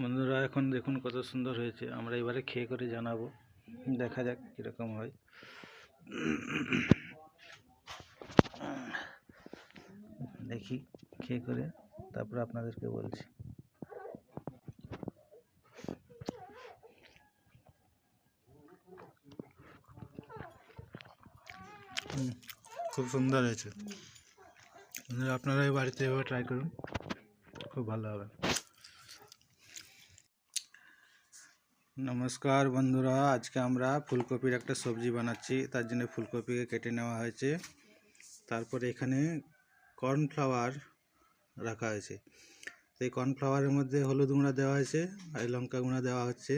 বন্ধুরা এখন দেখুন কত সুন্দর হয়েছে। আমরা এবারে খেয়ে করে জানাবো, দেখা যাক কীরকম হয়। দেখি খেয়ে করে তারপর আপনাদেরকে বলছি। খুব সুন্দর হয়েছে। আপনারা এই বাড়িতে এভাবে ট্রাই করুন, খুব ভালো হবে। নমস্কার বন্ধুরা, আজকে আমরা ফুলকপির একটা সবজি বানাচ্ছি। তার জন্য ফুলকপিকে কেটে নেওয়া হয়েছে। তারপরে এখানে কর্নফ্লাওয়ার রাখা হয়েছে। এই কর্নফ্লাওয়ারের মধ্যে হলুদ গুঁড়া দেওয়া হয়েছে আর লঙ্কা গুঁড়া দেওয়া হচ্ছে।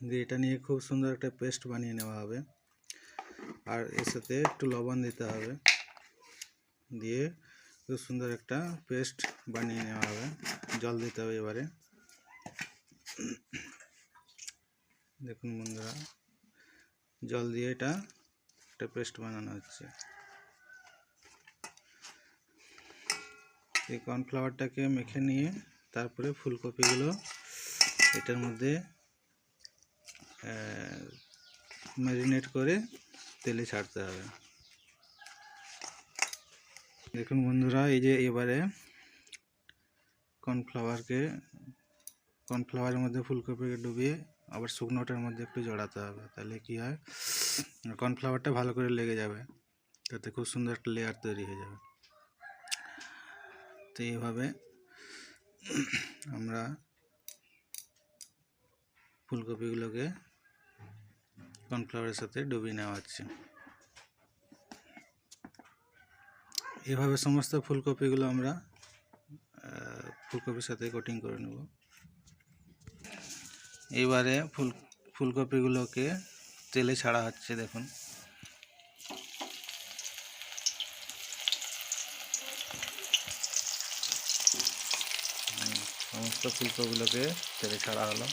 দিয়ে এটা নিয়ে খুব সুন্দর একটা পেস্ট বানিয়ে নেওয়া হবে। আর এর সাথে একটু লবণ দিতে হবে, দিয়ে খুব সুন্দর একটা পেস্ট বানিয়ে নেওয়া হবে। জল দিতে হবে এবারে। দেখুন বন্ধুরা, জল দিয়ে এটা একটা পেস্ট বানানো হচ্ছে। এই কর্নফ্লাওয়ারটাকে মেখে নিয়ে তারপরে ফুলকপিগুলো এটার মধ্যে ম্যারিনেট করে তেলে ছাড়তে হবে। দেখুন বন্ধুরা, এই যে এবারে কর্নফ্লাওয়ারের মধ্যে ফুলকপিকে ডুবিয়ে আবার শুকনোটার মধ্যে একটু জড়াতে হবে। তাহলে কি হয়, কর্নফ্লাওয়ারটা ভালো করে লেগে যাবে, তাতে খুব সুন্দর একটা লেয়ার তৈরি হয়ে যাবে। তো এইভাবে আমরা ফুলকপিগুলোকে কর্নফ্লাওয়ারের সাথে ডুবিয়ে নেওয়া হচ্ছে। এভাবে সমস্ত ফুলকপিগুলো আমরা ফুলকপির সাথে কোটিং করে নেব। এবারে ফুলকপিগুলোকে তেলে ছাড়া হচ্ছে। দেখুন সমস্ত ফুলকপিগুলোকে তেলে ছাড়া হলো।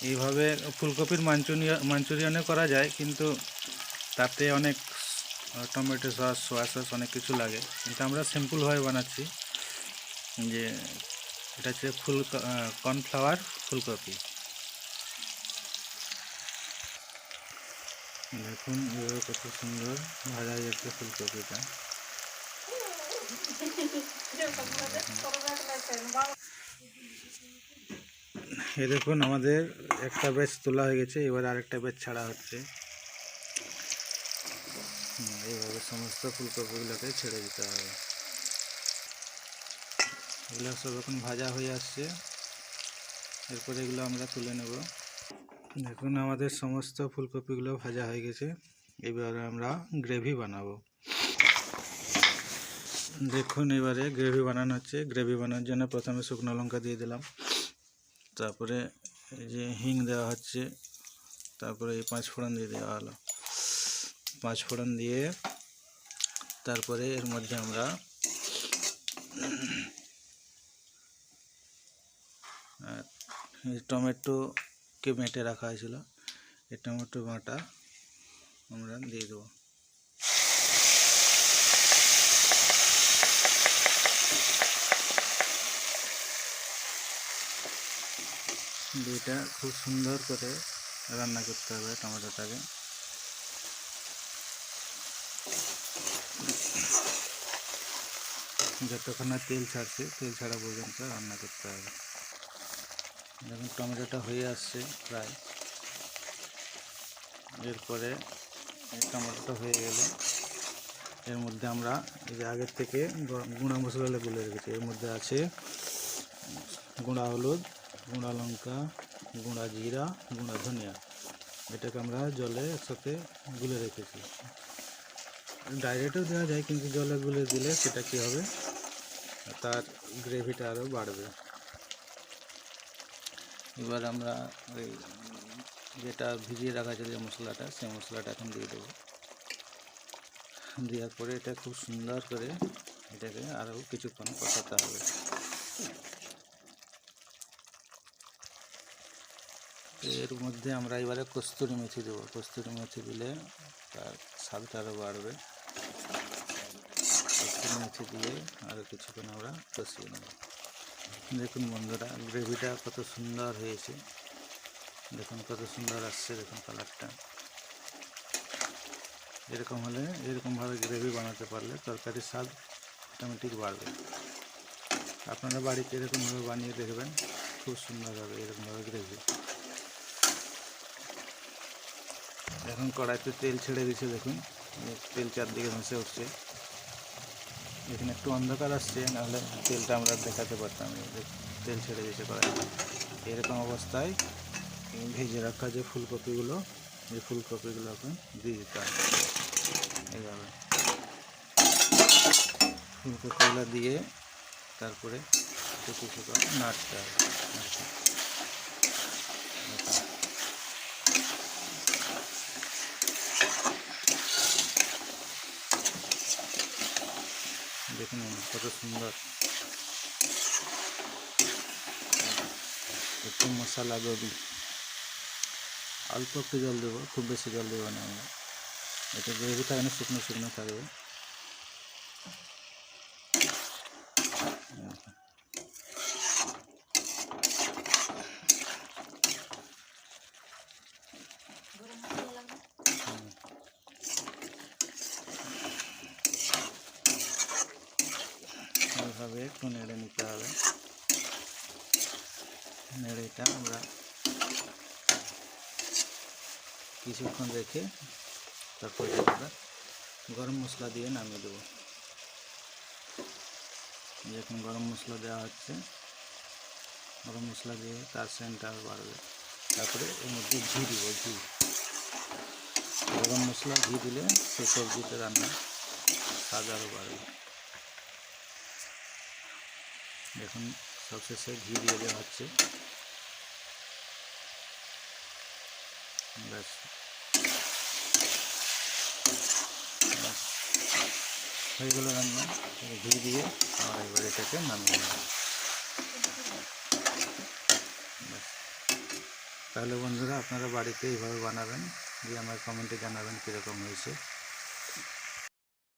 এইভাবে ফুলকপির মাঞ্চুরিয়ানও করা যায়, কিন্তু তাতে অনেক টমেটো সস, সোয়া সস অনেক কিছু লাগে। কিন্তু আমরা সিম্পলভাবে বানাচ্ছি, যে এটা হচ্ছে কর্নফ্লাওয়ার ফুলকপি। দেখুন এভাবে কত সুন্দর ভাজা হয়ে যাচ্ছে ফুলকপিটা। এই দেখুন আমাদের একটা ব্যাচ তোলা হয়ে গেছে, এবার আরেকটা ব্যাচ ছাড়া হচ্ছে। এইভাবে সমস্ত ফুলকপিগুলোকে ছেড়ে দিতে হবে। এগুলো সব এখন ভাজা হয়ে আসছে, এরপরে এগুলো আমরা তুলে নেব। দেখুন আমাদের সমস্ত ফুলকপিগুলো ভাজা হয়ে গেছে। এবারে আমরা গ্রেভি বানাবো। দেখুন এবারে গ্রেভি বানানো হচ্ছে। গ্রেভি বানানোর জন্য প্রথমে শুকনো লঙ্কা দিয়ে দিলাম, তারপরে এই যে হিং দেওয়া হচ্ছে, তারপরে এই 5 ফোড়ন দিয়ে দেওয়া হলো। 5 ফোড়ন দিয়ে তারপরে এর মধ্যে আমরা টমেটোকে বেটে রাখা হয়েছিল, এই টমেটো বাটা আমরা দিয়ে দেবো। এটা খুব সুন্দর করে রান্না করতে হবে টমেটোটাকে। যতক্ষণ না তেল ছাড়ছে, তেল ছাড়া পর্যন্ত রান্না করতে হবে। যখন টমেটোটা হয়ে আসছে প্রায়, এরপরে টমেটোটা হয়ে গেলে এর মধ্যে আমরা এই যে আগের থেকে গুঁড়া মশলাগুলো গুলে রেখেছি। এর মধ্যে আছে গুঁড়া হলুদ, গুঁড়া লঙ্কা, গুঁড়া জিরা, গুঁড়া ধনিয়া। এটাকে আমরা জলে একসাথে গুলে রেখেছি। ডাইরেক্টও দেওয়া যায়, কিন্তু জলে গুলে দিলে সেটা কী হবে, তার গ্রেভিটা আরও বাড়বে। এবার আমরা ওই যেটা ভিজিয়ে রাখা ছিল যে মশলাটা, সেই মশলাটা এখন দিয়ে দেবো। দেওয়ার পরে এটা খুব সুন্দর করে এটাকে আরও কিছুক্ষণ কষাতে হবে। এর মধ্যে আমরা এবারে কস্তুরি মেথি দেবো। কস্তুরি মেথি দিলে তার স্বাদটা আরও বাড়বে। একটু নেড়ে দিয়ে আরও কিছুক্ষণ আমরা কষিয়ে নেব। দেখুন বন্ধুরা, গ্রেভিটা কত সুন্দর হয়েছে, দেখুন কত সুন্দর আসছে, দেখুন কালারটা। এরকম হলে, এরকমভাবে গ্রেভি বানাতে পারলে তরকারির স্বাদ অটোমেটিক বাড়বে। আপনারা বাড়িতে এরকমভাবে বানিয়ে দেখবেন, খুব সুন্দর হবে এরকমভাবে গ্রেভি। এখন কড়াইতে তেল ছেড়ে দিয়েছে, দেখুন তেল চারদিকে ভেসে উঠছে। এখানে একটু অন্ধকার আসছে, নাহলে তেলটা আমরা দেখাতে পারতাম। তেল ছেড়ে দিয়েছে কড়াইতে। এরকম অবস্থায় ভেজে রাখা যে ফুলকপিগুলো, এই ফুলকপিগুলো এখন দিয়ে দিতে হবে। এইভাবে ফুলকপিগুলো দিয়ে তারপরে একটু কিছুক্ষণ নাড়তে হবে। দেখুন কত সুন্দর। একটু মশলা গোবি, অল্প একটু জল দেবো, খুব বেশি জল দেবো না আমরা। এটা গ্রেভি থাকবে না, শুকনো শুকনো থাকবে। এইভাবে একটু নেড়ে নিতে হবে। নেড়ে এটা আমরা কিছুক্ষণ রেখে তারপরে আমরা গরম মশলা দিয়ে নামিয়ে দেবো। যখন গরম মশলা দেওয়া হচ্ছে, গরম মশলা দিয়ে তার সেন্টটা বাড়বে। তারপরে এর মধ্যে ঘি দিব, ঘি। গরম মশলা, ঘি দিলে সেই সবজিতে রান্না স্বাদ আরও বাড়বে। দেখুন সবশেষে ঘি দিয়ে দেওয়া হচ্ছে। ব্যাস, হয়ে গেল রান্না। ঘি দিয়ে আমরা এবার এটাকে নামিয়ে নেব। তাহলে বন্ধুরা, আপনারা বাড়িতে এইভাবে বানাবেন, দিয়ে আমার কমেন্টে জানাবেন কীরকম হয়েছে।